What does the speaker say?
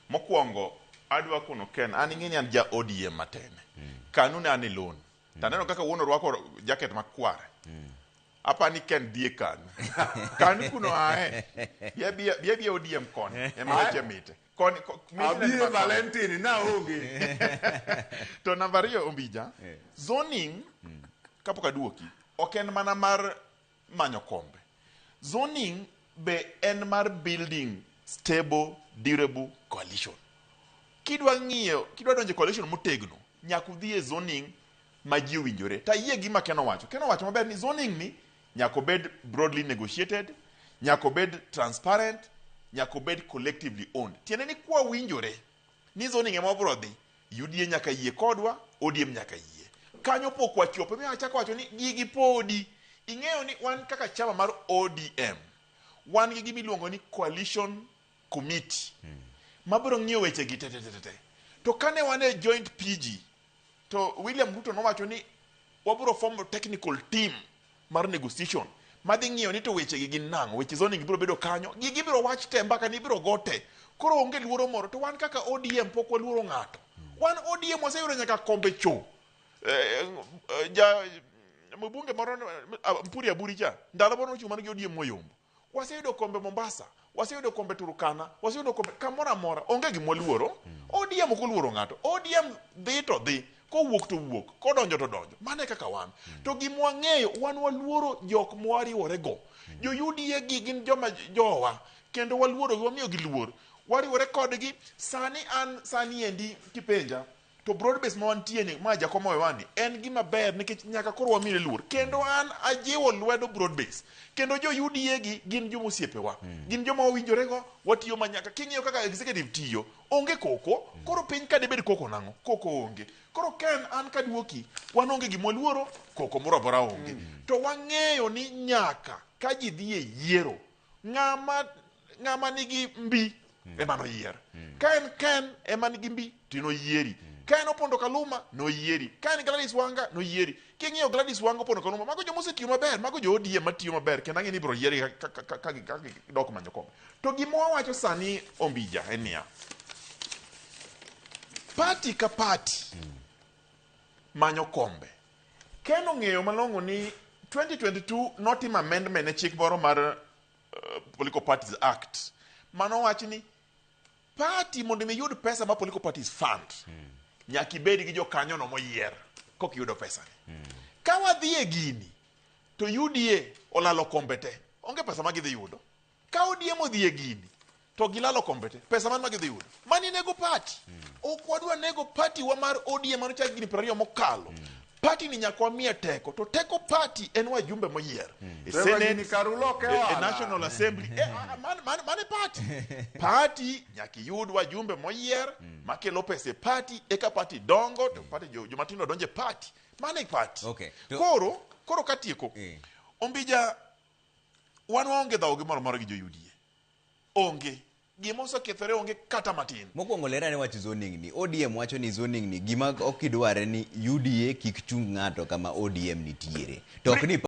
mokwongo adwa kono Ken an ing'eni an ja ODM matene kanuni an ilon taneno kaka wuono rwako jacket makware apani Ken die kan kuno ae bia ODM kon emache mite kon abire Valentine na onge to namba 2 Ombija zoning kapok aduoki ok en mana mar manyo kombe. Zoning be en mar building stable durable coalition. Kidwa donje coalition motegno nyaka udhi e zoning ma ji winjore. Ta yie gima Keno wacho maber ni zoning ni nyaka bed broadly negotiated, nyaka bed transparent, nyaka bed collectively owned. Tiende ni kwa winjore ni zoning ema bro dhi UDA nyaka yie kodwa, ODM nyaka yie. Kanyo pok wachope mi achako wacho ni gigi podi. Ing'eyo ni wan kaka chama mar ODM wan gi gimi luongo ni coalition committee mabiro ng'iyo weche gi tete to kane wan e joint PG to William Ruto nowacho ni wabiro form technical team mar negotiation madhi ng'iyo ni to weche gi gin nang'o, weche zoning biro bedo kanyo, gigi biro wach te mbaka ni biro gote. Koro onge luoro moro. To wan kaka ODM pok waluoro ng'ato. Wan ODM waseyudo nyaka kombe cho mbunge moro Mpuri Aburi cha ndalo moro chuma gi ODM moyombo. Waseyudo kombe Mombasa, waseyudo kombe Turkana, waseyudo kombe kamora mora. Onge gimo luoro. ODM ok luoro ng'ato. ODM dhi to dhi, ko wuok to wuok, ko donjo to donjo. Mane kaka wan. To gimo wang'eyo wan waluoro jok mwariwore go. Jo UDA gi gin joma jowa kendo waluoro gi wamiyo gi luor. Wariwore kodgi sani endi kipenja to broad base ma wantie ni ma jakomo wewani en gima ber nikech nyaka koro wamire luor kendo an ajiwo lwedo broad base kendo jo UDA gi gin jomo osiepewa gin joma owinjore go watiyo manyaka king'iyo kaka executive tiyo onge koko koro piny ka debed koko nang'o koko onge koro Ken an kaduoki wan onge gimo luoro koko morabora onge to wang'eyo ni nyaka ka ji dhi e yiero ng'ama nigi mbi ema no yier Ken ema nigi mbi tino yieri Kaen Opondo Kaluma no yieri. Kaen Gladys Wanga no yieri. King'iyo Gladys Wanga Opondo Kaluma mago jo mosetiyo maber, mago jo ODM matiyo maber kendo ang'e ni biro yieri ka dok manyo kombe. To gima wawacho sani Ombija en niya. Party ka party manyo kombe. Ken ong'eyo malong'o ni 2022 notim amendment ne chik moro mar Political Parties Act. Mano wacho ni party mondo mi yud pesa ma political parties fund nyaka ibed gi jokanyo no moyier kok yudo pesa ni ka wadhi e gini to UDA olalo kombe te onge pesa ma gidhi yudo ka ODM odhi e gini to gilalo kombe te pesa man ma gidhi yudo mani nego party ok wadwa nego party wa mar ODM mano chak gini 20 mokalo party ni nyaka wamiye teko to teko party en wajumbe moyier Senate Karuloke e National Assembly mane party nyaka yud wajumbe moyier makelo pesa party eka party dongo to party jomatindo donje party mane party okay. koro katieko Ombija wan waonge dhawo gimoro moro gi jo UDA onge gima osekethore onge kata matin. Mokwongo lera ne wach zoning ni. ODM wacho ni zoning ni gima ok idware ni UDA kik chung ng'ato kama ODM nitiere. To ok ni